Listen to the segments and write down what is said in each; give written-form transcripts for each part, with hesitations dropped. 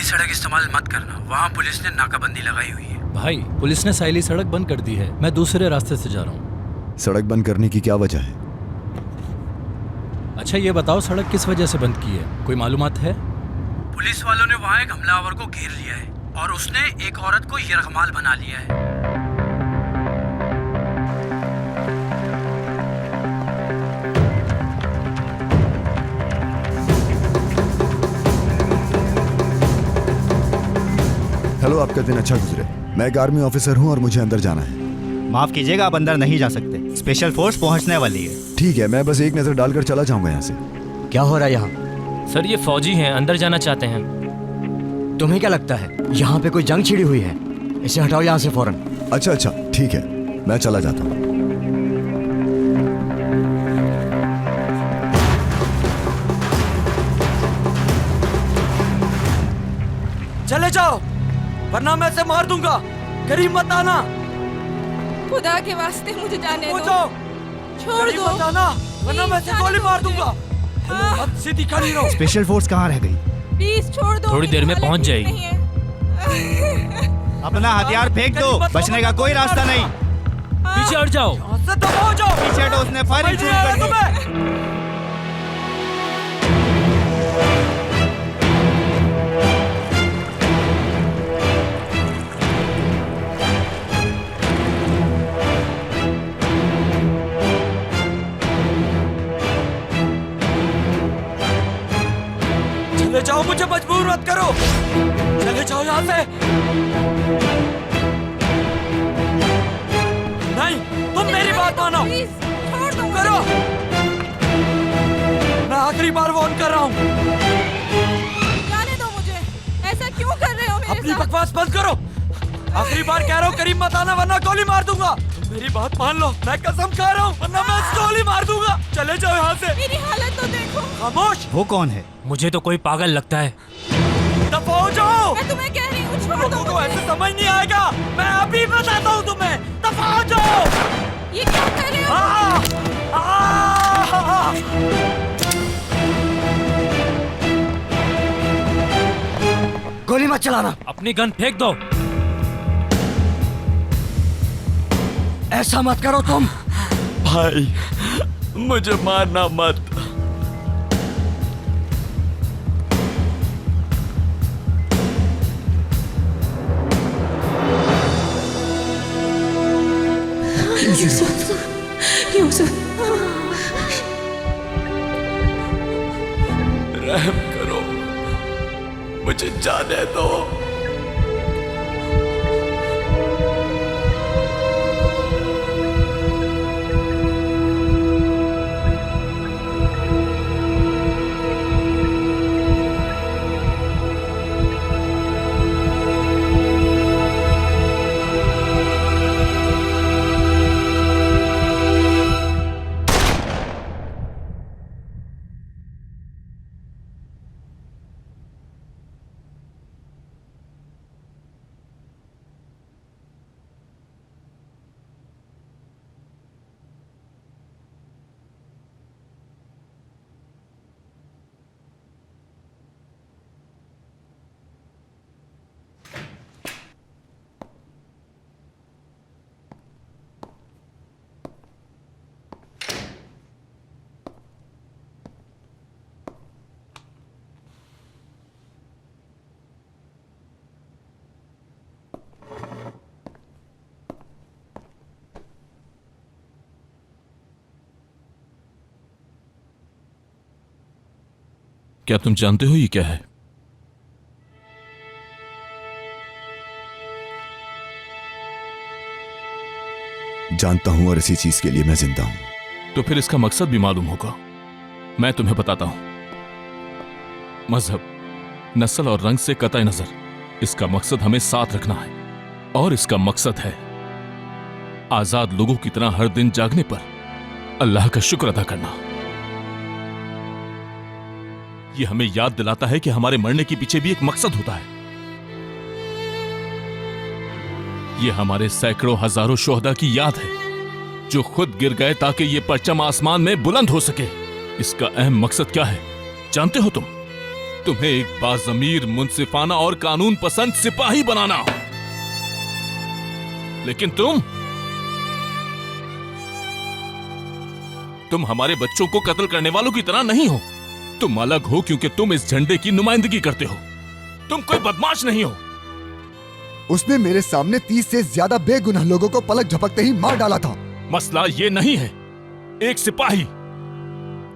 सड़क इस्तेमाल मत करना, वहाँ पुलिस ने नाकाबंदी लगाई हुई है। भाई पुलिस ने साइली सड़क बंद कर दी है, मैं दूसरे रास्ते से जा रहा हूँ। सड़क बंद करने की क्या वजह है? अच्छा ये बताओ सड़क किस वजह से बंद की है, कोई मालूमात है? पुलिस वालों ने वहाँ एक हमलावर को घेर लिया है और उसने एक औरत को यरगमाल बना लिया है। हेलो, आपका दिन अच्छा गुजरे। मैं एक आर्मी ऑफिसर हूँ और मुझे अंदर जाना है। माफ कीजिएगा, आप अंदर नहीं जा सकते, स्पेशल फोर्स पहुंचने वाली है। ठीक है, मैं बस एक नजर डालकर चला जाऊंगा यहाँ से। क्या हो रहा है यहाँ? सर ये फौजी हैं, अंदर जाना चाहते हैं। तुम्हें क्या लगता है यहाँ पे कोई जंग छिड़ी हुई है? इसे हटाओ यहाँ से फौरन। अच्छा अच्छा ठीक है, मैं चला जाता हूँ। चले जाओ वरना मैं इसे मार दूंगा। करीब मत आना। खुदा के वास्ते मुझे जाने दो। छोड़ दो। मत आना वरना मैं इसे गोली मार दूंगा। मत सीधी खड़ी रहो। स्पेशल फोर्स कहाँ रह गई? प्लीज छोड़ दो। थोड़ी देर में पहुंच जाएगी। अपना हथियार फेंक दो, बचने का कोई रास्ता नहीं। पीछे हट जाओ। पीछे हटो, उसने फायरिंग शुरू कर दी। चले जाओ, मुझे मजबूर मत करो। चले जाओ यहाँ से। नहीं, तुम मेरी बात मानो। छोड़ दो करो। मैं आखिरी बार वार्न कर रहा हूँ। जाने दो मुझे। ऐसा क्यों कर रहे हो मेरे अपनी साथ? बकवास बंद करो। आखिरी बार कह रहा हूँ, करीब मत आना वरना गोली मार दूंगा। तुम मेरी बात मान लो, मैं कसम खा रहा हूँ वरना मैं गोली मार दूंगा। चले जाओ यहाँ से। मेरी हालत तो देखो। खामोश। वो कौन है? मुझे तो कोई पागल लगता है। दफा हो जाओ। मैं तुम्हें कह रही हूँ, छोड़ दो लोगों को मुझे। ऐसे समझ नहीं आएगा। मैं अभी बताता हूँ तुम्हें। दफा हो जाओ। ये क्या कर रहे हो? गोली मत चलाना। अपनी गन फेंक दो। ऐसा मत करो तुम। भाई मुझे मारना मत। रहम करो, मुझे जाने दो। क्या तुम जानते हो ये क्या है? जानता हूं और इसी चीज के लिए मैं जिंदा हूं। तो फिर इसका मकसद भी मालूम होगा। मैं तुम्हें बताता हूं। मजहब, नस्ल और रंग से कतई नजर, इसका मकसद हमें साथ रखना है। और इसका मकसद है आजाद लोगों की तरह हर दिन जागने पर अल्लाह का शुक्र अदा करना। यह हमें याद दिलाता है कि हमारे मरने के पीछे भी एक मकसद होता है। यह हमारे सैकड़ों हजारों शोहदा की याद है जो खुद गिर गए ताकि यह परचम आसमान में बुलंद हो सके। इसका अहम मकसद क्या है जानते हो तुम? तुम्हें एक बाज़मीर, मुंसिफाना और कानून पसंद सिपाही बनाना। लेकिन तुम हमारे बच्चों को कत्ल करने वालों की तरह नहीं हो। तुम अलग हो क्योंकि तुम इस झंडे की नुमाइंदगी करते हो। तुम कोई बदमाश नहीं हो। उसने मेरे सामने 30 से ज्यादा बेगुनाह लोगों को पलक झपकते ही मार डाला था। मसला ये नहीं है। एक सिपाही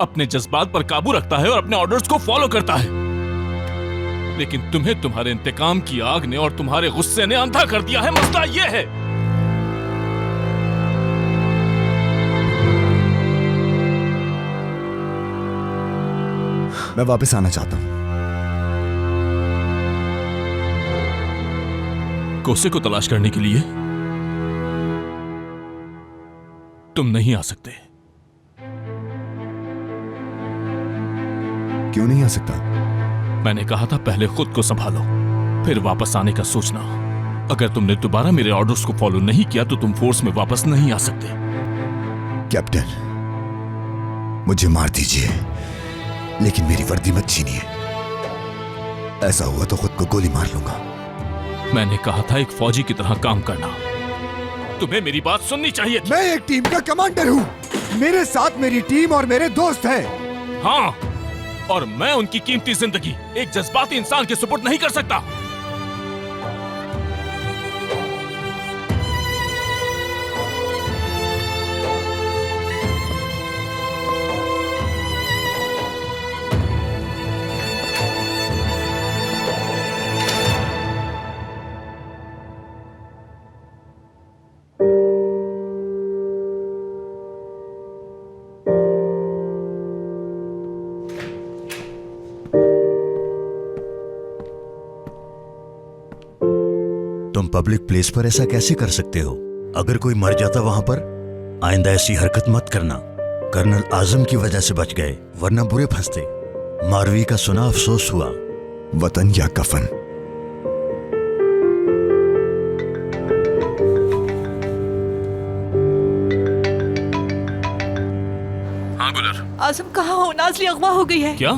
अपने जज्बात पर काबू रखता है और अपने ऑर्डर्स को फॉलो करता है, लेकिन तुम्हें तुम्हारे इंतकाम की आग ने और तुम्हारे गुस्से ने अंधा कर दिया है। मसला ये है। मैं वापस आना चाहता हूं। कोसे को तलाश करने के लिए तुम नहीं आ सकते। क्यों नहीं आ सकता? मैंने कहा था पहले खुद को संभालो, फिर वापस आने का सोचना। अगर तुमने दोबारा मेरे ऑर्डर्स को फॉलो नहीं किया तो तुम फोर्स में वापस नहीं आ सकते। कैप्टन, मुझे मार दीजिए, लेकिन मेरी वर्दी मत छीनिए। ऐसा हुआ तो खुद को गोली मार लूंगा। मैंने कहा था एक फौजी की तरह काम करना। तुम्हें मेरी बात सुननी चाहिए थी। मैं एक टीम का कमांडर हूं। मेरे साथ मेरी टीम और मेरे दोस्त हैं। हाँ, और मैं उनकी कीमती जिंदगी एक जज्बाती इंसान के सुपुर्द नहीं कर सकता। तुम पब्लिक प्लेस पर ऐसा कैसे कर सकते हो? अगर कोई मर जाता वहां पर, आइंदा ऐसी हरकत मत करना। कर्नल आजम की वजह से बच गए, वरना बुरे फंसते। मारवी का सुना अफसोस हुआ। वतन या कफन। हाँ गुलर। आजम कहाँ हो? नाजली अगवा हो गई है। क्या?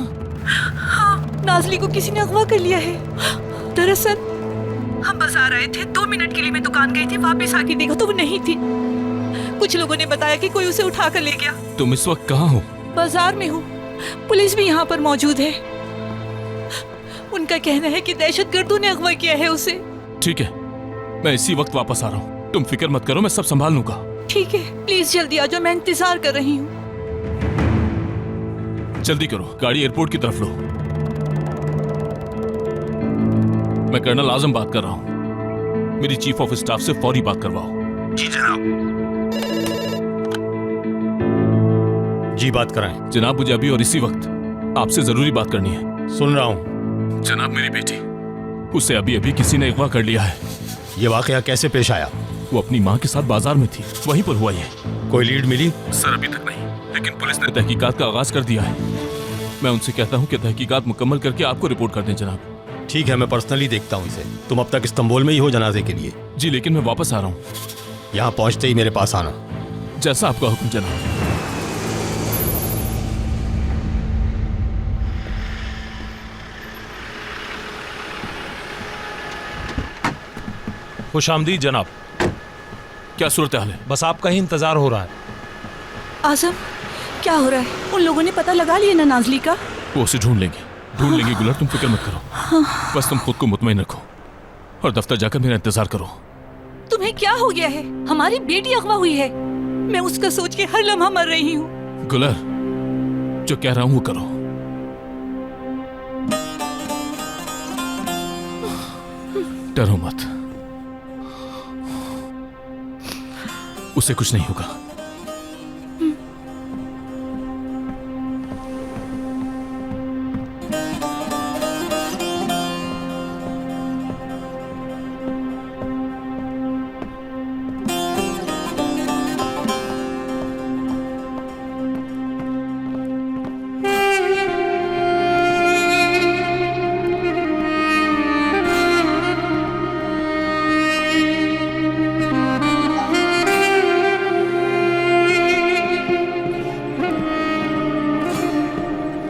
हाँ, नाजली को किसी ने अगवा कर लिया है। दरअसल हम बाजार आए थे, 2 मिनट के लिए मैं दुकान गई थी, वापस आके देखा तो वो नहीं थी। कुछ लोगों ने बताया कि कोई उसे उठा कर ले गया। तुम इस वक्त कहाँ हो? बाजार में हूँ। पुलिस भी यहाँ पर मौजूद है। उनका कहना है कि दहशतगर्दों ने अगवा किया है उसे। ठीक है, मैं इसी वक्त वापस आ रहा हूँ। तुम फिक्र मत करो, मैं सब संभाल लूंगा। ठीक है, प्लीज जल्दी आ जाओ, मैं इंतजार कर रही हूँ। जल्दी करो, गाड़ी एयरपोर्ट की तरफ लो। मैं कर्नल आजम बात कर रहा हूं। मेरी चीफ ऑफ स्टाफ से फौरी बात करवाओ। जी जनाब। जी बात कराएं। जनाब, मुझे अभी और इसी वक्त आपसे जरूरी बात करनी है। सुन रहा हूं। जनाब, मेरी बेटी, उसे अभी अभी किसी ने अगवा कर लिया है। ये वाकया कैसे पेश आया? वो अपनी माँ के साथ बाजार में थी, वहीं पर हुआ ये। कोई लीड मिली? सर, अभी तक नहीं, लेकिन पुलिस ने तहकीकात का आगाज कर दिया है। मैं उनसे कहता हूँ कि तहकीकात मुकम्मल करके आपको रिपोर्ट कर दें जनाब। ठीक है, मैं पर्सनली देखता हूँ इसे। तुम अब तक इस्तांबुल में ही हो जनाजे के लिए? जी, लेकिन मैं वापस आ रहा हूँ। यहाँ पहुँचते ही मेरे पास आना। जैसा आपका हुक्म जनाब। खुशामदीद जनाब। क्या सूरत हाल है? बस आपका ही इंतजार हो रहा है। आजम, क्या हो रहा है? उन लोगों ने पता लगा लिया ना नाजली का? वो उसे ढूंढ लेंगे गुलर, तुम फिक्र मत करो। बस तुम खुद को मुतमईन रखो और दफ्तर जाकर मेरा इंतजार करो। तुम्हें क्या हो गया है? हमारी बेटी अगवा हुई है। मैं उसका सोच के हर लम्हा मर रही हूँ। गुलर, जो कह रहा हूं वो करो। डरो मत, उसे कुछ नहीं होगा।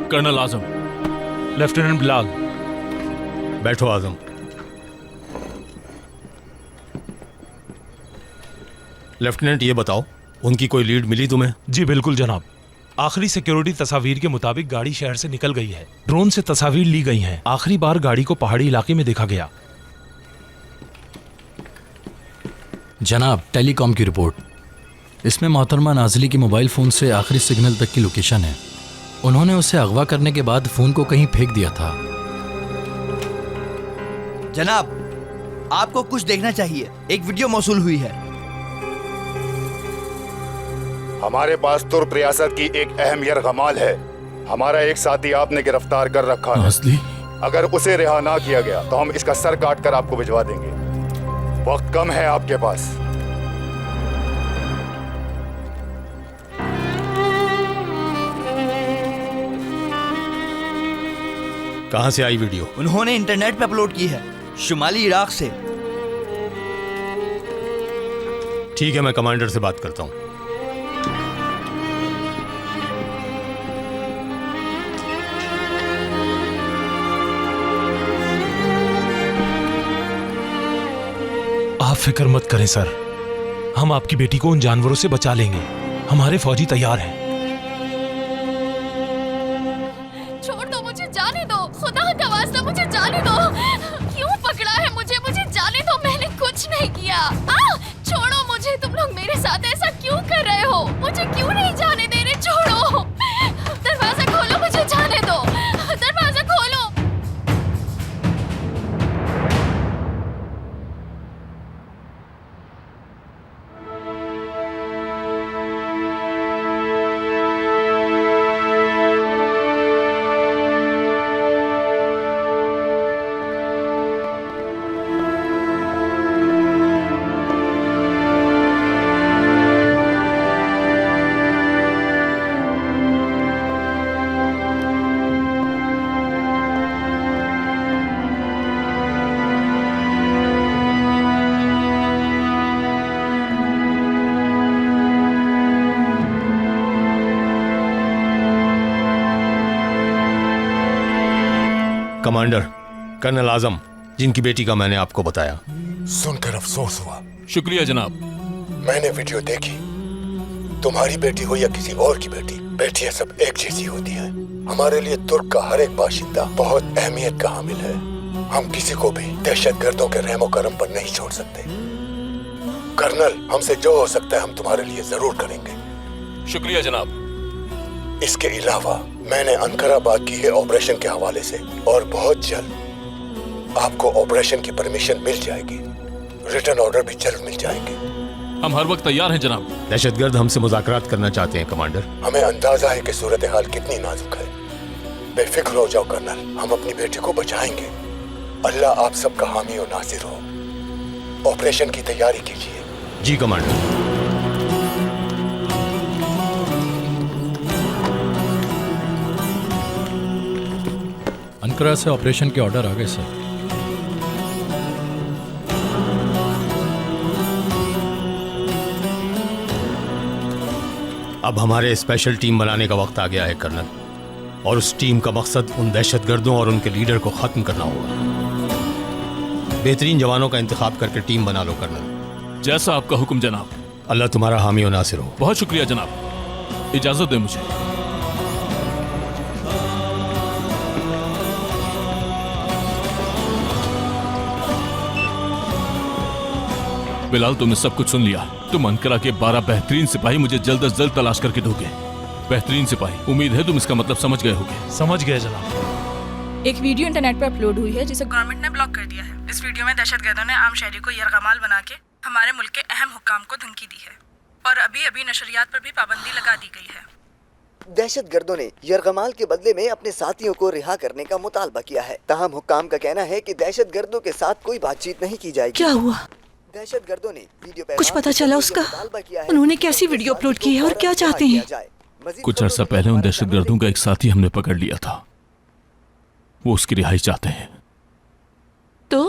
कर्नल आजम, लेफ्टिनेंट बिलाल। बैठो आजम। लेफ्टिनेंट ये बताओ, उनकी कोई लीड मिली तुम्हें? जी बिल्कुल जनाब। आखिरी सिक्योरिटी तस्वीर के मुताबिक गाड़ी शहर से निकल गई है। ड्रोन से तस्वीर ली गई हैं। आखिरी बार गाड़ी को पहाड़ी इलाके में देखा गया। जनाब, टेलीकॉम की रिपोर्ट। इसमें मोहतरमा नाजली की मोबाइल फ़ोन से आखिरी सिग्नल तक की लोकेशन है। उन्होंने उसे अगवा करने के बाद फ़ोन को कहीं फेंक दिया था। जनाब, आपको कुछ देखना चाहिए। एक वीडियो मौसूल हुई है। हमारे पास तुर्क रियासत की एक अहम यरगमाल है। हमारा एक साथी आपने गिरफ्तार कर रखा है। नाज़ली? अगर उसे रिहा ना किया गया तो हम इसका सर काट कर आपको भिजवा देंगे। वक्त कम है आपके पास। कहां से आई वीडियो? उन्होंने इंटरनेट पे अपलोड की है, शुमाली इराक से। ठीक है, मैं कमांडर से बात करता हूं। आप फिक्र मत करें सर, हम आपकी बेटी को उन जानवरों से बचा लेंगे। हमारे फौजी तैयार हैं। छोड़ दो मुझे, जाने दो। खुदा का वास्ता मुझे जाने दो। क्यों पकड़ा है मुझे? मुझे जाने दो, मैंने कुछ नहीं किया। छोड़ो मुझे। तुम लोग मेरे साथ ऐसा क्यों कर रहे हो? मुझे क्यों नहीं जाने दे रहे? छोड़ो। दरवाजा खोलो, मुझे जाने दो। दरवाजा खोलो। कमांडर, कर्नल आजम, जिनकी बेटी का मैंने आपको बताया। सुनकर अफसोस हुआ। शुक्रिया जनाब। मैंने वीडियो देखी। तुम्हारी बेटी हो या किसी और की बेटी, बेटियां सब एक जैसी होती हैं। हमारे लिए तुर्क का हर एक बाशिंदा बहुत अहमियत का हामिल है। हम किसी को भी दहशतगर्दों के रहमो करम पर नहीं छोड़ सकते। कर्नल, हमसे जो हो सकता है हम तुम्हारे लिए जरूर करेंगे। शुक्रिया जनाब। इसके अलावा मैंने अंकारा बात की है ऑपरेशन के हवाले से, और बहुत जल्द आपको ऑपरेशन की परमिशन मिल जाएगी। रिटर्न ऑर्डर भी जल्द मिल जाएंगे। हम हर वक्त तैयार हैं जनाब। दहशतगर्द हमसे मुज़ाकरात करना चाहते हैं कमांडर। हमें अंदाजा है कि सूरत हाल कितनी नाजुक है। बेफिक्र हो जाओ कर्नल, हम अपनी बेटी को बचाएंगे। अल्लाह आप सबका हामी और नासिर हो। ऑपरेशन की तैयारी कीजिए। जी कमांडर। अंकारा से ऑपरेशन के ऑर्डर आ गए सर। अब हमारे स्पेशल टीम बनाने का वक्त आ गया है कर्नल, और उस टीम का मकसद उन दहशतगर्दों और उनके लीडर को खत्म करना होगा। बेहतरीन जवानों का इंतखाब करके टीम बना लो कर्नल। जैसा आपका हुक्म जनाब। अल्लाह तुम्हारा हामी और नासिर हो। बहुत शुक्रिया जनाब। इजाजत दें मुझे। बिलाल, तुमने सब कुछ सुन लिया। तुम अंकारा के 12 बेहतरीन सिपाही मुझे जल्द से जल्द तलाश करके दोगे। बेहतरीन सिपाही, उम्मीद है तुम इसका मतलब समझ गए होगे। समझ गए जनाब। एक वीडियो इंटरनेट पर अपलोड हुई है जिसे गवर्नमेंट ने ब्लॉक कर दिया है। इस वीडियो में दहशतगर्दों ने आम शहरी को यरगमाल बना के हमारे मुल्क के अहम हुक्काम को धमकी दी है, और अभी अभी नशरियात पर भी पाबंदी लगा दी गई है। दहशतगर्दों ने यरगमाल के बदले में अपने साथियों को रिहा करने का मुतालबा किया है। ताहम हुक्काम का कहना है कि दहशतगर्दों के साथ कोई बातचीत नहीं की जाएगी। क्या हुआ? दहशतगर्दों ने वीडियो कुछ पता चला उसका? उन्होंने कैसी वीडियो अपलोड की है और क्या चाहते हैं? कुछ अर्सा पहले उन दहशतगर्दों का एक साथी हमने पकड़ लिया था। वो उसकी रिहाई चाहते हैं। तो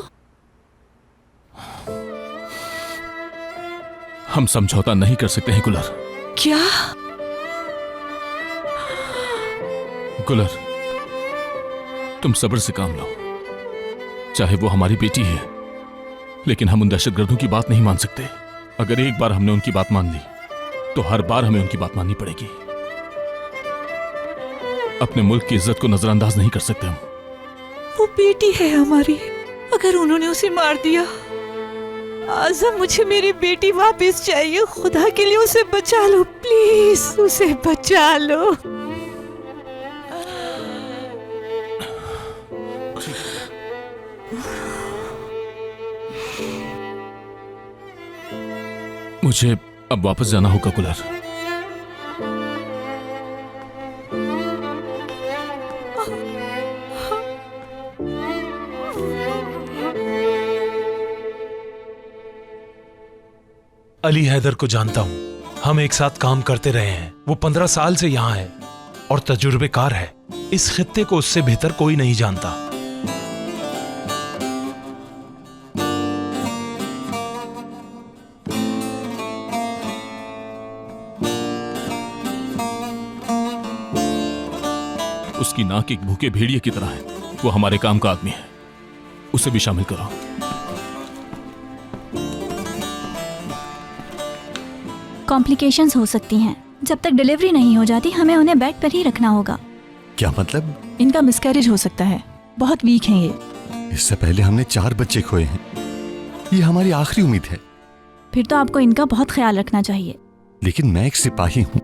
हम समझौता नहीं कर सकते हैं गुलर। क्या? गुलर, तुम सब्र से काम लो। चाहे वो हमारी बेटी है, लेकिन हम उन दहशतगर्दों की बात नहीं मान सकते। अगर एक बार हमने उनकी बात मान ली तो हर बार हमें उनकी बात माननी पड़ेगी। अपने मुल्क की इज्जत को नजरअंदाज नहीं कर सकते हम। वो बेटी है हमारी, अगर उन्होंने उसे मार दिया। आजम, मुझे मेरी बेटी वापस चाहिए। खुदा के लिए उसे बचा लो, प्लीज उसे बचा लो। मुझे अब वापस जाना होगा कुलर। अली हैदर को जानता हूं, हम एक साथ काम करते रहे हैं। वो 15 साल से यहां है और तजुर्बेकार है। इस खित्ते को उससे बेहतर कोई नहीं जानता। उसकी नाक एक भूखे भेड़िए की तरह है। वो हमारे काम का आदमी है, उसे भी शामिल करो। कॉम्प्लिकेशंस हो सकती हैं। जब तक डिलीवरी नहीं हो जाती हमें उन्हें बेड पर ही रखना होगा। क्या मतलब? इनका मिसकैरेज हो सकता है, बहुत वीक हैं ये। इससे पहले हमने 4 बच्चे खोए हैं। ये हमारी आखिरी उम्मीद है। फिर तो आपको इनका बहुत ख्याल रखना चाहिए। लेकिन मैं एक सिपाही हूँ,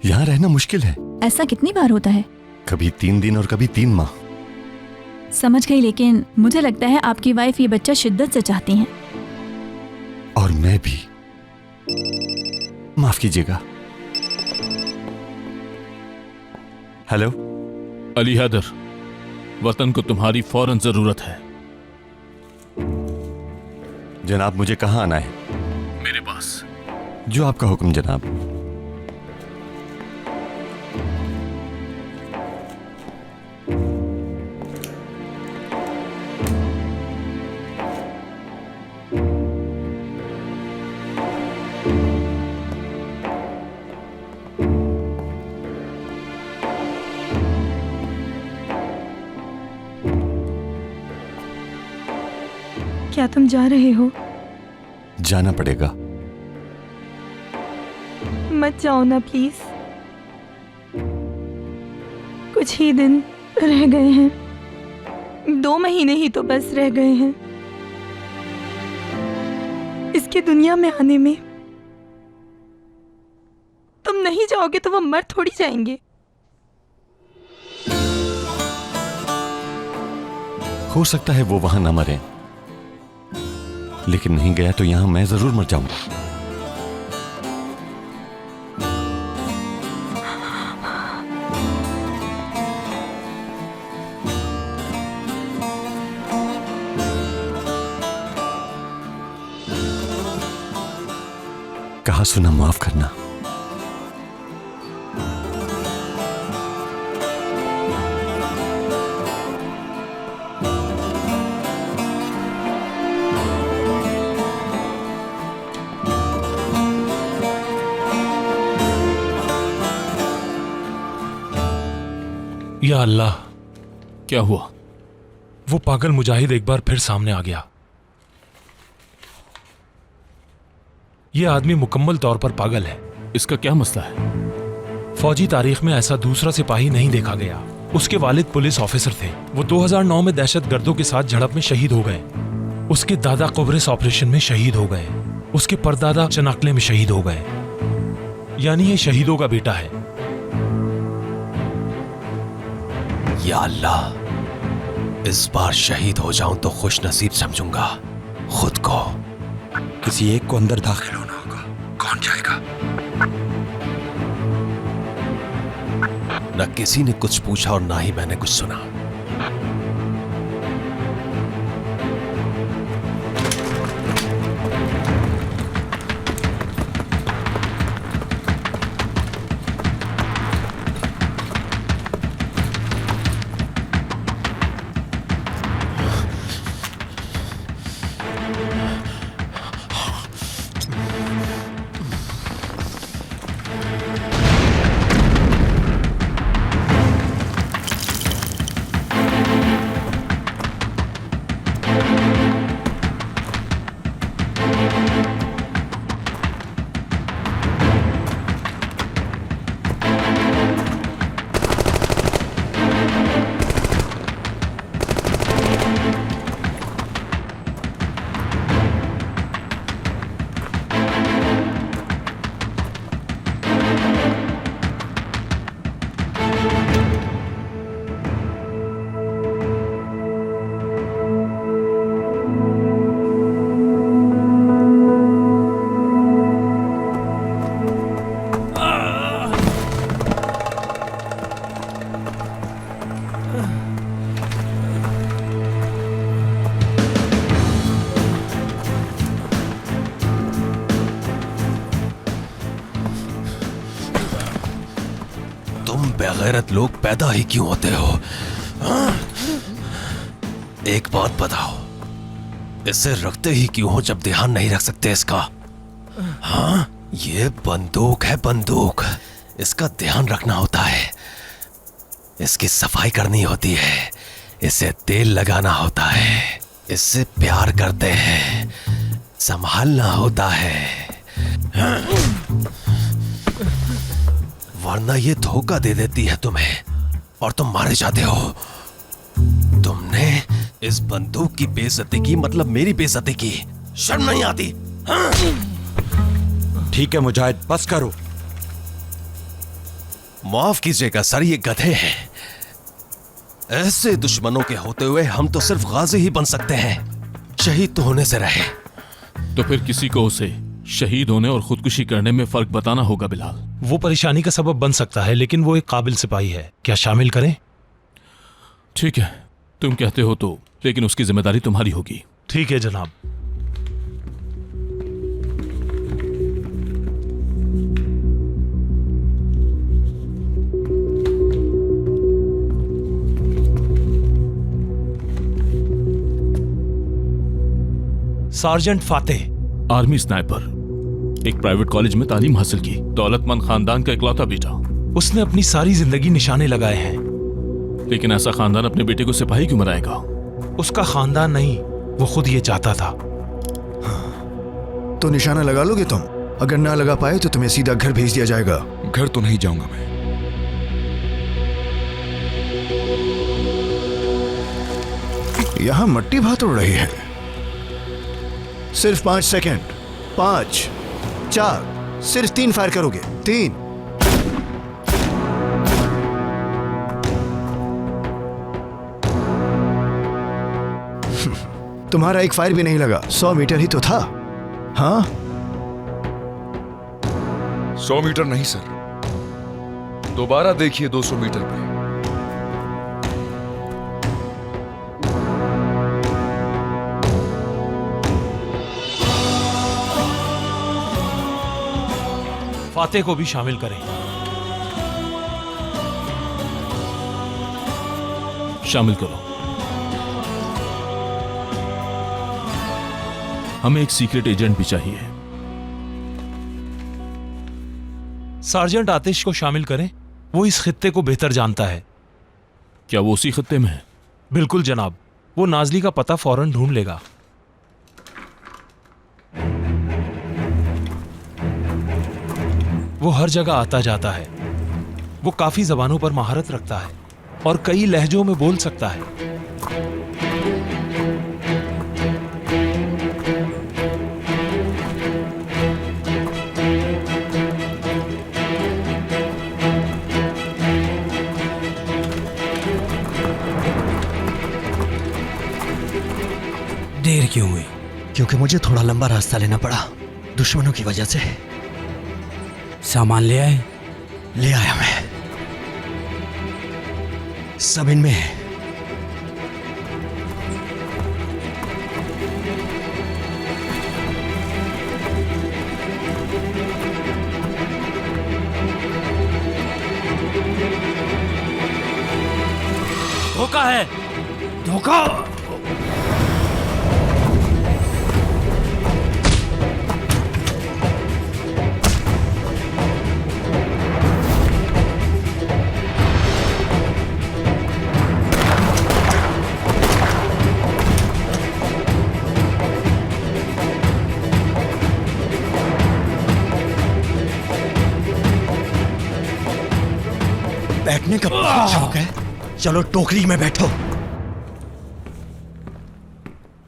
यहाँ रहना मुश्किल है। ऐसा कितनी बार होता है? कभी 3 दिन और कभी 3 माह। समझ गई, लेकिन मुझे लगता है आपकी वाइफ ये बच्चा शिद्दत से चाहती हैं। और मैं भी। माफ कीजिएगा। हेलो अली हैदर, वतन को तुम्हारी फौरन जरूरत है। जनाब, मुझे कहाँ आना है? मेरे पास। जो आपका हुक्म जनाब। क्या तुम जा रहे हो? जाना पड़ेगा। मत जाओ ना प्लीज। कुछ ही दिन रह गए हैं, 2 महीने ही तो बस रह गए हैं इसकी दुनिया में आने में। तुम नहीं जाओगे तो वो मर थोड़ी जाएंगे। हो सकता है वो वहां न मरे, लेकिन नहीं गया तो यहां मैं जरूर मर जाऊंगा। कहा सुना माफ करना। या अल्लाह, क्या हुआ? वो पागल मुजाहिद एक बार फिर सामने आ गया। यह आदमी मुकम्मल तौर पर पागल है। इसका क्या मसला है? फौजी तारीख में ऐसा दूसरा सिपाही नहीं देखा गया। उसके वालिद पुलिस ऑफिसर थे। वो 2009 में दहशतगर्दों के साथ झड़प में शहीद हो गए। उसके दादा कुब्रिस ऑपरेशन में शहीद हो गए। उसके परदादा चनाकले में शहीद हो गए। यानी ये शहीदों का बेटा है। या अल्लाह, इस बार शहीद हो जाऊं तो खुश नसीब समझूंगा खुद को। किसी एक को अंदर दाखिल होना होगा। कौन जाएगा? न किसी ने कुछ पूछा और ना ही मैंने कुछ सुना। तुम बेगैरत लोग पैदा ही क्यों होते हो? हाँ? एक बात बताओ, इसे रखते ही क्यों हो जब ध्यान नहीं रख सकते इसका? हाँ, ये बंदूक है, बंदूक। इसका ध्यान रखना होता है, इसकी सफाई करनी होती है, इसे तेल लगाना होता है, इससे प्यार करते हैं, संभालना होता है। वरना ये धोखा दे देती है तुम्हें और तुम मारे जाते हो। तुमने इस बंदूक की बेइज्जती की, मतलब मेरी बेइज्जती की। शर्म नहीं आती? हाँ? ठीक है मुजाहिद, बस करो। माफ कीजिएगा सर, ये गधे हैं। ऐसे दुश्मनों के होते हुए हम तो सिर्फ गाजी ही बन सकते हैं, शहीद तो होने से रहे। तो फिर किसी को उसे शहीद होने और खुदकुशी करने में फर्क बताना होगा बिलाल। वो परेशानी का सबब बन सकता है, लेकिन वो एक काबिल सिपाही है। क्या शामिल करें? ठीक है, तुम कहते हो तो, लेकिन उसकी जिम्मेदारी तुम्हारी होगी। ठीक है जनाब। सार्जेंट फातेह, आर्मी स्नाइपर, एक प्राइवेट कॉलेज में तालीम हासिल की, दौलतमंद खानदान का इकलौता बेटा। उसने अपनी सारी जिंदगी निशाने लगाए हैं। लेकिन ऐसा खानदान अपने बेटे को सिपाही क्यों बनाएगा? उसका खानदान नहीं, वो खुद ये चाहता था। तो निशाना लगा लोगे तुम? अगर ना लगा पाए तो तुम्हें सीधा घर भेज दिया जाएगा। घर तो नहीं जाऊंगा मैं। यहां मट्टी भात उड़ रही है। सिर्फ 5 सेकेंड। 5, 4, सिर्फ 3 फायर करोगे। 3। तुम्हारा एक फायर भी नहीं लगा। 100 मीटर ही तो था। हाँ, 100 मीटर नहीं सर, दोबारा देखिए 200 मीटर पे। फातेह को भी शामिल करें। शामिल करो। हमें एक सीक्रेट एजेंट भी चाहिए। सार्जेंट आतिश को शामिल करें, वो इस खित्ते को बेहतर जानता है। क्या वो उसी खित्ते में है? बिल्कुल जनाब, वो नाजली का पता फौरन ढूंढ लेगा। वो हर जगह आता जाता है। वो काफी जबानों पर महारत रखता है और कई लहजों में बोल सकता है। देर क्यों हुई? क्योंकि मुझे थोड़ा लंबा रास्ता लेना पड़ा, दुश्मनों की वजह से। सामान ले आए? ले आया मैं, सब इनमें है। धोखा है, धोखा। बैठने का शौक है? चलो टोकरी में बैठो।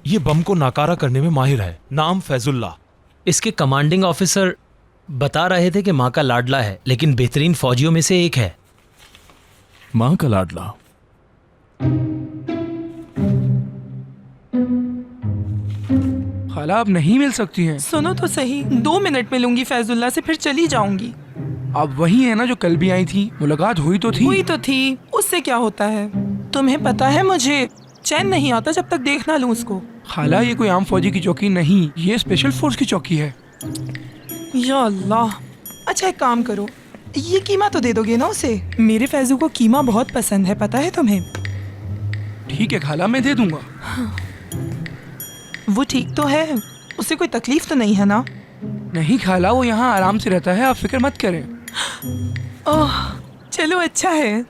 ये बम को नाकारा करने में माहिर है। नाम फैजुल्ला। इसके कमांडिंग ऑफिसर बता रहे थे कि माँ का लाडला है, लेकिन बेहतरीन फौजियों में से एक है। माँ का लाडला? खाला अब नहीं मिल सकती हैं। सुनो तो सही, 2 मिनट मिलूंगी फैजुल्ला से, फिर चली जाऊंगी। अब वही है ना जो कल भी आई थी? मुलाकात हुई तो थी। उससे क्या होता है? तुम्हें पता है मुझे चैन नहीं आता जब तक देख ना लूं उसको। खाला ये कोई आम फौजी की चौकी नहीं, ये स्पेशल फोर्स की चौकी है। या अल्लाह। अच्छा एक काम करो, ये कीमा तो दे दोगे ना उसे? मेरे फैजू को कीमा बहुत पसंद है, पता है तुम्हें? ठीक है खाला, मैं दे दूंगा। वो ठीक तो है, उसे कोई तकलीफ तो नहीं है ना? नहीं खाला, वो यहाँ आराम से रहता है, आप फिक्र मत करें। ओह चलो अच्छा है।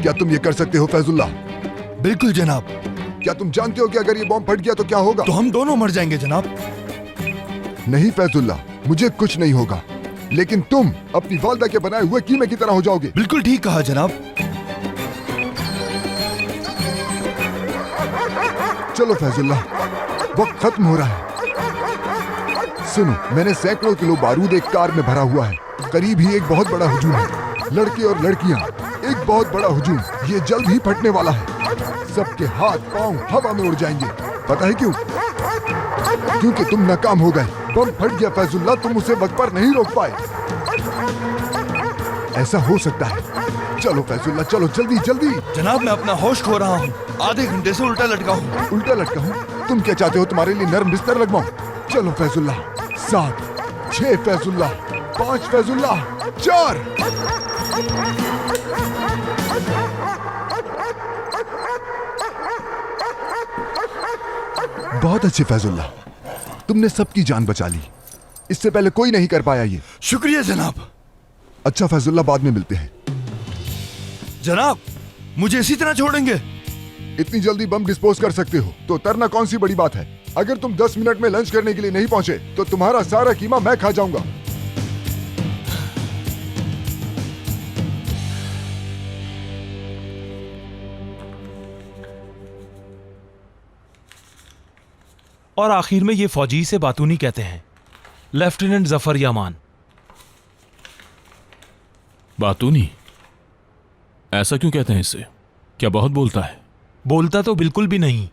क्या तुम ये कर सकते हो फैजुल्ला? बिल्कुल जनाब। क्या तुम जानते हो कि अगर ये बॉम्ब फट गया तो क्या होगा? तो हम दोनों मर जाएंगे जनाब। नहीं फैजुल्ला, मुझे कुछ नहीं होगा, लेकिन तुम अपनी वालदा के बनाए हुए कीमे की तरह हो जाओगे। बिल्कुल ठीक कहा जनाब। चलो फैजुल्ला, वक्त खत्म हो रहा है। सुनो, मैंने सैकड़ों किलो बारूद एक कार में भरा हुआ है। करीब ही एक बहुत बड़ा हुजूम है। लड़के और लड़कियां, एक बहुत बड़ा हुजूम। ये जल्द ही फटने वाला है। सबके हाथ पांव हवा में उड़ जाएंगे। पता है क्यों? क्योंकि तुम नाकाम हो गए। बम फट गया फैजुल्ला, तुम उसे वक्त पर नहीं रोक पाए। ऐसा हो सकता है। चलो फैजुल्ला, चलो जल्दी जल्दी। जनाब मैं अपना होश खो रहा हूँ। आधे घंटे से उल्टा लटका हूँ। उल्टा लटका हूँ? तुम क्या चाहते हो तुम्हारे लिए नरम बिस्तर लगवाऊं? चलो फैजुल्ला, 7, 6 फैजुल्ला, 5 फैजुल्ला, 4। बहुत अच्छे फैजुल्ला, तुमने सबकी जान बचा ली। इससे पहले कोई नहीं कर पाया ये। शुक्रिया जनाब। अच्छा फैजुल्ला, बाद में मिलते हैं। जनाब मुझे इसी तरह छोड़ेंगे? इतनी जल्दी बम डिस्पोज कर सकते हो तो तरना कौन सी बड़ी बात है। अगर तुम 10 मिनट में लंच करने के लिए नहीं पहुंचे तो तुम्हारा सारा कीमा मैं खा जाऊंगा। और आखिर में ये फौजी से बातूनी कहते हैं, लेफ्टिनेंट जफर यामान। बातूनी? ऐसा क्यों कहते हैं इसे? क्या बहुत बोलता है? बोलता तो बिल्कुल भी नहीं।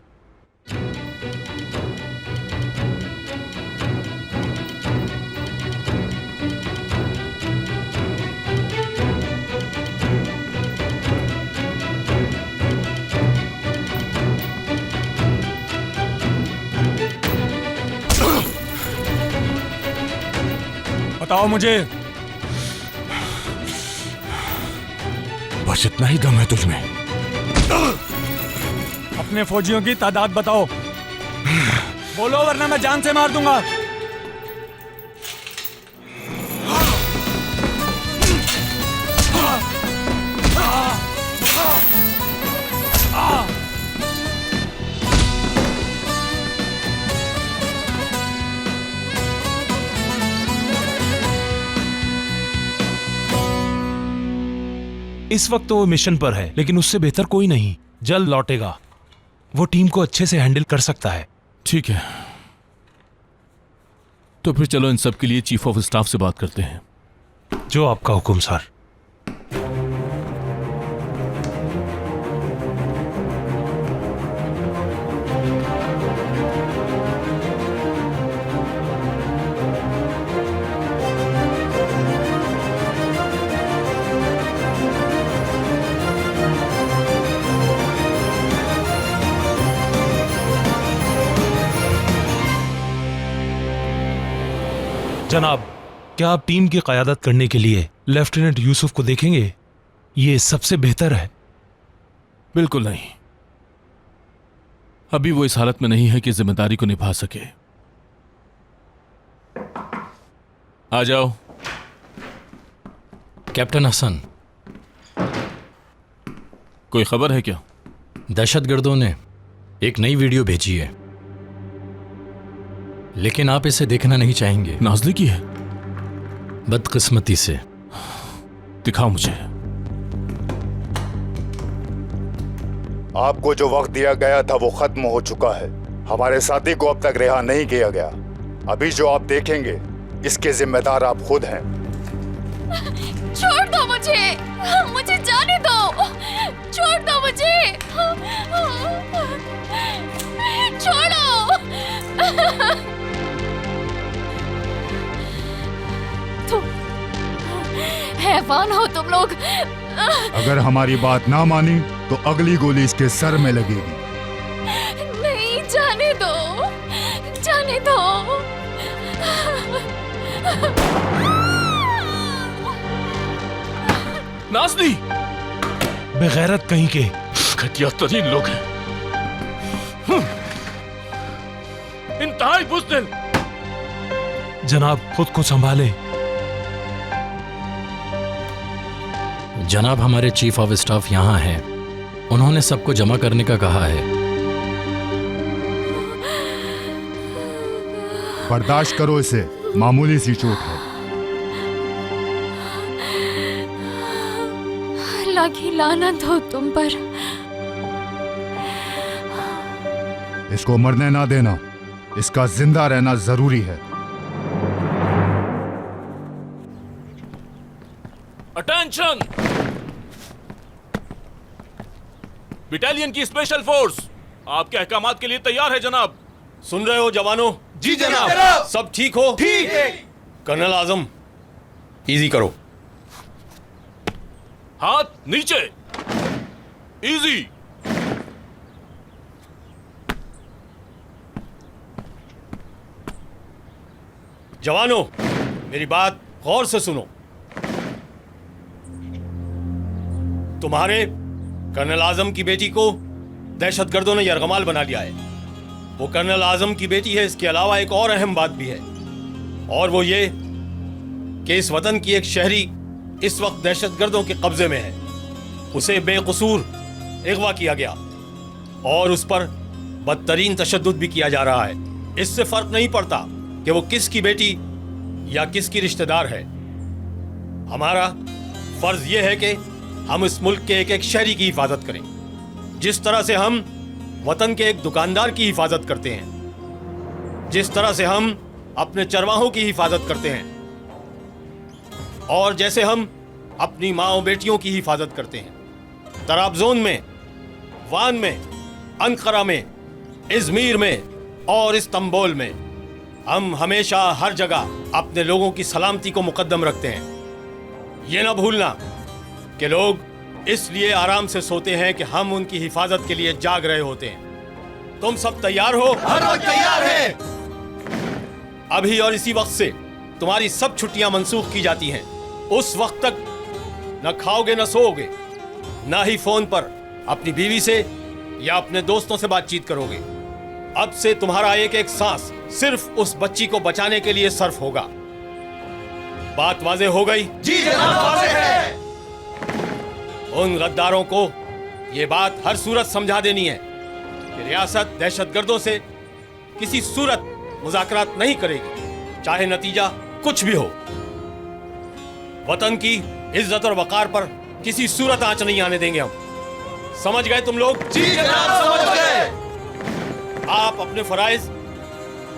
बताओ मुझे, बस इतना ही दम है तुझमें? अपने फौजियों की तादाद बताओ। बोलो वरना मैं जान से मार दूंगा। इस वक्त तो वो मिशन पर है, लेकिन उससे बेहतर कोई नहीं। जल्द लौटेगा। वो टीम को अच्छे से हैंडल कर सकता है। ठीक है, तो फिर चलो इन सब के लिए चीफ ऑफ स्टाफ से बात करते हैं। जो आपका हुक्म सर। जनाब, क्या आप टीम की क़यादत करने के लिए लेफ्टिनेंट यूसुफ को देखेंगे? ये सबसे बेहतर है। बिल्कुल नहीं, अभी वो इस हालत में नहीं है कि जिम्मेदारी को निभा सके। आ जाओ। कैप्टन हसन, कोई खबर है क्या? दहशतगर्दों ने एक नई वीडियो भेजी है, लेकिन आप इसे देखना नहीं चाहेंगे। नाज़ली की है? बदकिस्मती से। दिखाओ मुझे। आपको जो वक्त दिया गया था वो खत्म हो चुका है। हमारे साथी को अब तक रिहा नहीं किया गया। अभी जो आप देखेंगे इसके जिम्मेदार आप खुद हैं। छोड़ दो मुझे, मुझे जाने दो, छोड़ दो मुझे, छोड़ो। तुम है बेईमान हो तुम लोग। अगर हमारी बात ना मानी तो अगली गोली इसके सर में लगेगी। नहीं, जाने दो, जाने दो। नाज़नी! बेगैरत कहीं के घटिया तरीन लोग हैं, इंतहाई बुज़दिल। जनाब खुद को संभाले। जनाब, हमारे चीफ ऑफ स्टाफ यहाँ हैं। उन्होंने सबको जमा करने का कहा है। बर्दाश्त करो इसे, मामूली सी चोट है। अल्लाह की लानत हो तुम पर। इसको मरने ना देना, इसका जिंदा रहना जरूरी है। अटेंशन! बटालियन की स्पेशल फोर्स आपके अहकामात के लिए तैयार है जनाब। सुन रहे हो जवानों? जी जनाब। सब ठीक हो? ठीक है। कर्नल आजम, इजी करो। हाथ नीचे, इजी। जवानों, मेरी बात गौर से सुनो। तुम्हारे कर्नल आजम की बेटी को दहशतगर्दों ने यरगमाल बना लिया है। वो कर्नल आजम की बेटी है। इसके अलावा एक और अहम बात भी है, और वो ये कि इस वतन की एक शहरी इस वक्त दहशतगर्दों के कब्जे में है। उसे बेकसूर अगवा किया गया और उस पर बदतरीन तशद्दुद भी किया जा रहा है। इससे फर्क नहीं पड़ता कि वो किसकी बेटी या किसकी रिश्तेदार है। हमारा फर्ज ये है कि हम इस मुल्क के एक एक शहरी की हिफाजत करें, जिस तरह से हम वतन के एक दुकानदार की हिफाजत करते हैं, जिस तरह से हम अपने चरवाहों की हिफाजत करते हैं, और जैसे हम अपनी माँ बेटियों की हिफाजत करते हैं। तराबजोन में, वान में, अंकारा में, इज़मीर में और इस्तांबुल में हम हमेशा हर जगह अपने लोगों की सलामती को मुकद्दम रखते हैं। ये ना भूलना कि लोग इसलिए आराम से सोते हैं कि हम उनकी हिफाजत के लिए जाग रहे होते हैं। तुम सब तैयार हो? हर वक्त तैयार है। अभी और इसी वक्त से तुम्हारी सब छुट्टियां मंसूख की जाती हैं। उस वक्त तक न खाओगे न सोओगे, न ही फोन पर अपनी बीवी से या अपने दोस्तों से बातचीत करोगे। अब से तुम्हारा एक एक सांस सिर्फ उस बच्ची को बचाने के लिए सर्फ होगा। बात वाज़ेह हो गई? जी जनाब, वाज़ेह है। उन गद्दारों को ये बात हर सूरत समझा देनी है कि रियासत दहशतगर्दों से किसी सूरत मुज़ाकरात नहीं करेगी, चाहे नतीजा कुछ भी हो। वतन की इज्जत और वकार पर किसी सूरत आंच नहीं आने देंगे हम। समझ गए तुम लोग? जी जनाब, समझ गए। आप अपने फराइज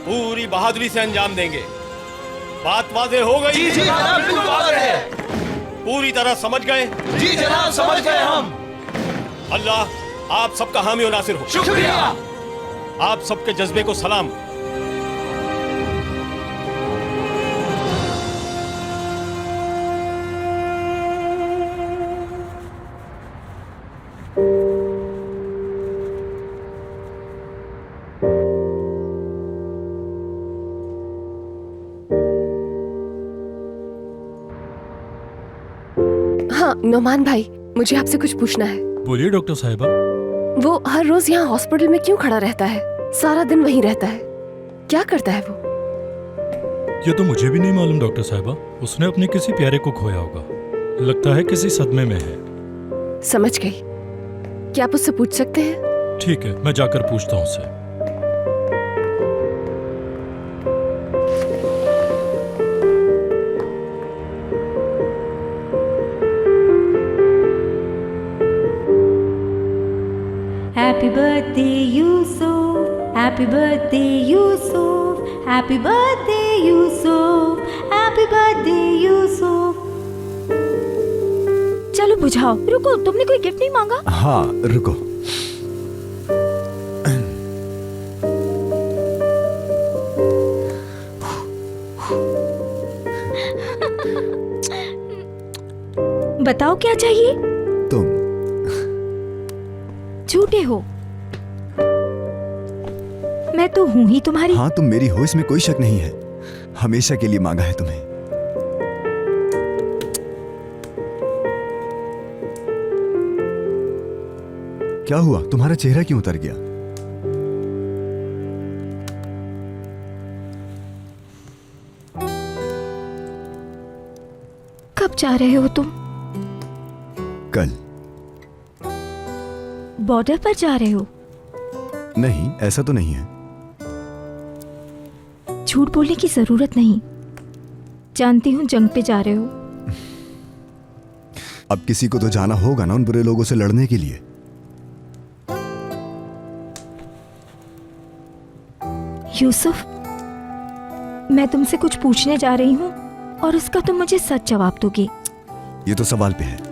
पूरी बहादुरी से अंजाम देंगे। बात वाज़ेह हो गई? जी जनाब, बिल्कुल वाज़ेह है। पूरी तरह समझ गए? जी जनाब, समझ गए हम। अल्लाह आप सबका हामी और नासिर हो। शुक्रिया। आप सबके जज्बे को सलाम। हाँ नोमान भाई, मुझे आपसे कुछ पूछना है। बोलिए डॉक्टर साहिबा। वो हर रोज यहाँ हॉस्पिटल में क्यों खड़ा रहता है? सारा दिन वहीं रहता है, क्या करता है वो? ये तो मुझे भी नहीं मालूम डॉक्टर साहिबा। उसने अपने किसी प्यारे को खोया होगा, लगता है किसी सदमे में है। समझ गई। क्या आप उससे पूछ सकते हैं? ठीक है, मैं जाकर पूछता हूँ उससे। Happy birthday Yusuf, happy birthday Yusuf, happy birthday Yusuf, happy birthday Yusuf। चलो बुझाओ। रुको, तुमने कोई गिफ्ट नहीं मांगा? हाँ रुको। बताओ क्या चाहिए? तुम झूठे हो। मैं तो हूं ही तुम्हारी। हाँ, तुम मेरी हो, इसमें कोई शक नहीं है। हमेशा के लिए मांगा है तुम्हें। क्या हुआ? तुम्हारा चेहरा क्यों उतर गया? कब जा रहे हो तुम? कल। बॉर्डर पर जा रहे हो? नहीं, ऐसा तो नहीं है। झूठ बोलने की जरूरत नहीं। जानती हूँ जंग पे जा रहे हो। अब किसी को तो जाना होगा ना उन बुरे लोगों से लड़ने के लिए। यूसुफ, मैं तुमसे कुछ पूछने जा रही हूँ और उसका तुम मुझे सच जवाब दोगे। ये तो सवाल पे है।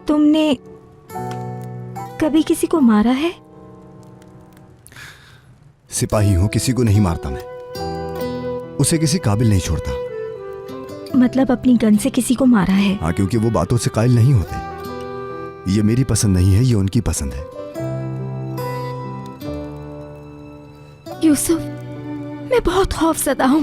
तुमने कभी किसी को मारा है? सिपाही हूं, किसी को नहीं मारता मैं। उसे किसी काबिल नहीं छोड़ता। मतलब अपनी गन से किसी को मारा है? हाँ, क्योंकि वो बातों से कायल नहीं होते। ये मेरी पसंद नहीं है, ये उनकी पसंद है। यूसुफ, मैं बहुत खौफजदा हूं।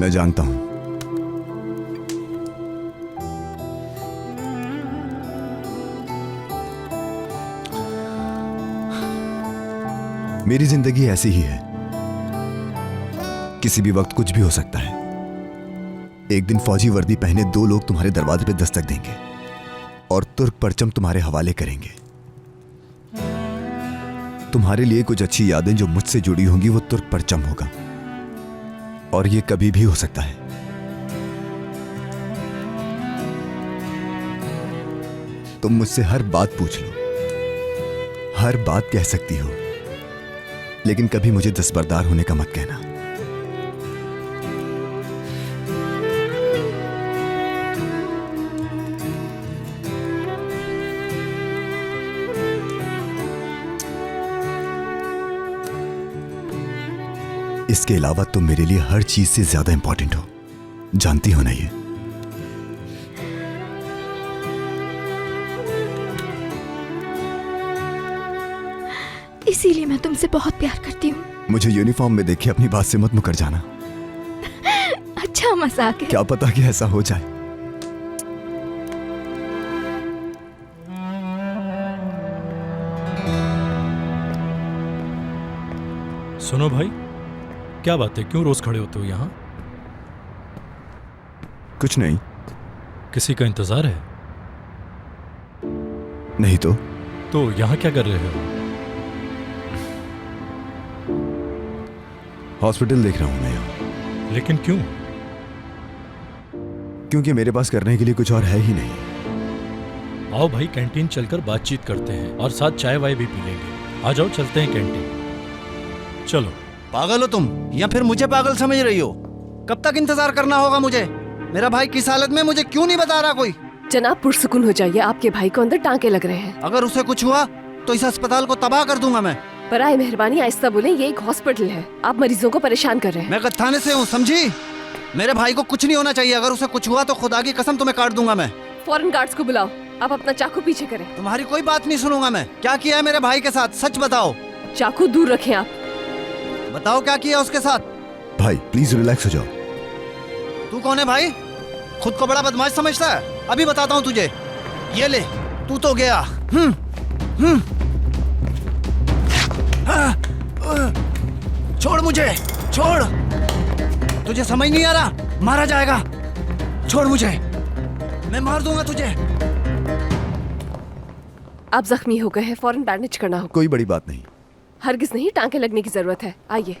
मैं जानता हूं। मेरी जिंदगी ऐसी ही है। किसी भी वक्त कुछ भी हो सकता है। एक दिन फौजी वर्दी पहने दो लोग तुम्हारे दरवाजे पे दस्तक देंगे और तुर्क परचम तुम्हारे हवाले करेंगे। तुम्हारे लिए कुछ अच्छी यादें जो मुझसे जुड़ी होंगी वो तुर्क परचम होगा। और ये कभी भी हो सकता है। तुम मुझसे हर बात पूछ लो, हर बात कह सकती हो, लेकिन कभी मुझे दस्तबरदार होने का मत कहना। इसके अलावा तुम मेरे लिए हर चीज से ज्यादा इंपॉर्टेंट हो, जानती हो ना ये? इसीलिए मैं तुमसे बहुत प्यार करती हूँ। मुझे यूनिफॉर्म में देखे अपनी बात से मत मुकर जाना। अच्छा मजाक है। क्या पता कि ऐसा हो जाए। सुनो भाई, क्या बात है? क्यों रोज खड़े होते हो यहाँ? कुछ नहीं। किसी का इंतजार है? नहीं तो यहाँ क्या कर रहे हो? हॉस्पिटल देख रहा हूं मैं यहाँ। लेकिन क्यों? क्योंकि मेरे पास करने के लिए कुछ और है ही नहीं। आओ भाई, कैंटीन चलकर बातचीत करते हैं और साथ चाय वाय भी पी लेंगे। आ जाओ, चलते हैं कैंटीन। चलो। पागल हो तुम या फिर मुझे पागल समझ रही हो? कब तक इंतजार करना होगा मुझे? मेरा भाई किस हालत में, मुझे क्यों नहीं बता रहा कोई? जनाब, पुरसुकून हो जाइए, आपके भाई को अंदर टांके लग रहे हैं। अगर उसे कुछ हुआ तो इस अस्पताल को तबाह कर दूंगा मैं। बराए मेहरबानी आहिस्ता बोलें, ये एक हॉस्पिटल है। आप मरीजों को परेशान कर रहे हैं। मैं थाने से हूँ, समझी? मेरे भाई को कुछ नहीं होना चाहिए। अगर उसे कुछ हुआ तो खुदा की कसम तुम्हें काट दूंगा मैं। फौरन गार्ड्स को बुलाओ। आप अपना चाकू पीछे करें। तुम्हारी कोई बात नहीं सुनूंगा मैं। क्या किया है मेरे भाई के साथ, सच बताओ। चाकू दूर रखें आप। बताओ क्या किया उसके साथ। भाई प्लीज रिलैक्स हो जाओ। तू कौन है भाई? खुद को बड़ा बदमाश समझता है? अभी बताता हूँ तुझे। ये ले, तू तो गया। छोड़ मुझे, छोड़। तुझे समझ नहीं आ रहा? मारा जाएगा। छोड़ मुझे, मैं मार दूंगा तुझे। आप जख्मी हो गए हैं, फौरन बैंडेज करना होगा। कोई बड़ी बात नहीं। हरगिज नहीं, टांके लगने की जरूरत है। आइए।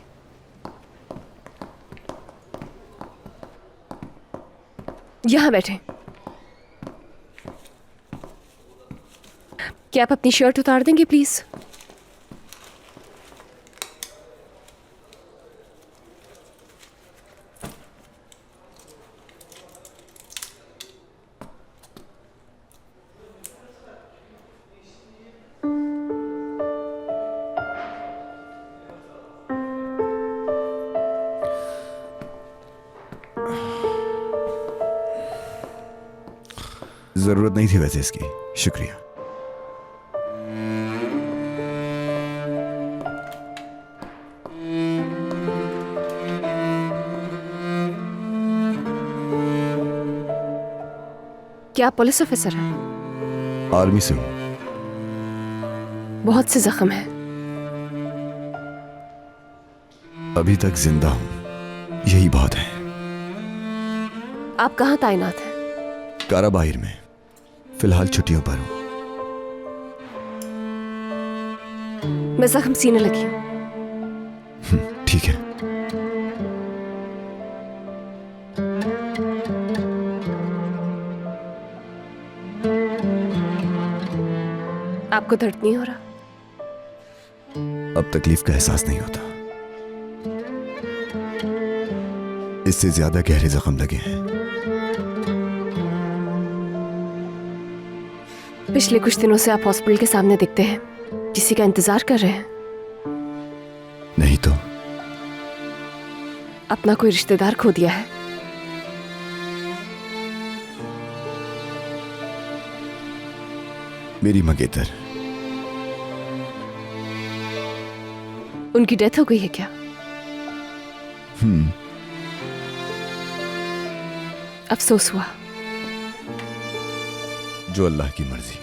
यहाँ बैठे। क्या आप अपनी शर्ट उतार देंगे प्लीज? जरूरत नहीं थी वैसे इसकी, शुक्रिया। क्या आप पुलिस ऑफिसर हैं? आर्मी से हूं। बहुत से जख्म हैं। अभी तक जिंदा हूं, यही बहुत है। आप कहाँ तैनात हैं? काराबाहिर में, फिलहाल छुट्टियों पर हूं। मैं जख्म सीने लगी हूं। ठीक है। आपको दर्द नहीं हो रहा? अब तकलीफ का एहसास नहीं होता। इससे ज्यादा गहरे जख्म लगे हैं। पिछले कुछ दिनों से आप हॉस्पिटल के सामने दिखते हैं। किसी का इंतजार कर रहे हैं? नहीं तो। अपना कोई रिश्तेदार खो दिया है? मेरी मंगेतर। उनकी डेथ हो गई है क्या? अफसोस हुआ। जो अल्लाह की मर्जी।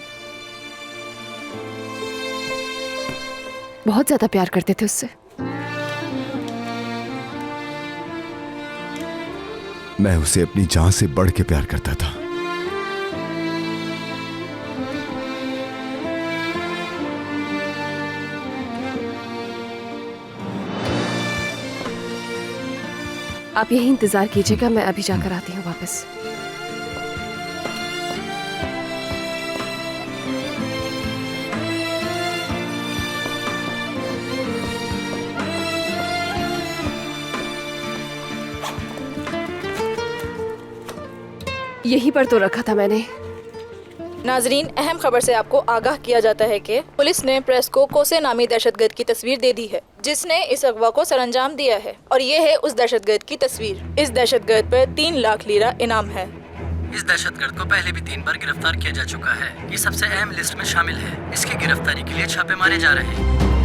बहुत ज्यादा प्यार करते थे उससे। मैं उसे अपनी जान से बढ़ के प्यार करता था। आप यही इंतजार कीजिएगा, मैं अभी जाकर आती हूँ वापस। यहीं पर तो रखा था मैंने। नाजरीन, अहम खबर से आपको आगाह किया जाता है कि पुलिस ने प्रेस को कोसे नामी दहशतगर्द की तस्वीर दे दी है जिसने इस अगवा को सरअंजाम दिया है, और ये है उस दहशतगर्द की तस्वीर। इस दहशतगर्द पर 3 लाख लीरा इनाम है। इस दहशतगर्द को पहले भी 3 बार गिरफ्तार किया जा चुका है। ये सबसे अहम लिस्ट में शामिल है। इसकी गिरफ्तारी के लिए छापे मारे जा रहे हैं।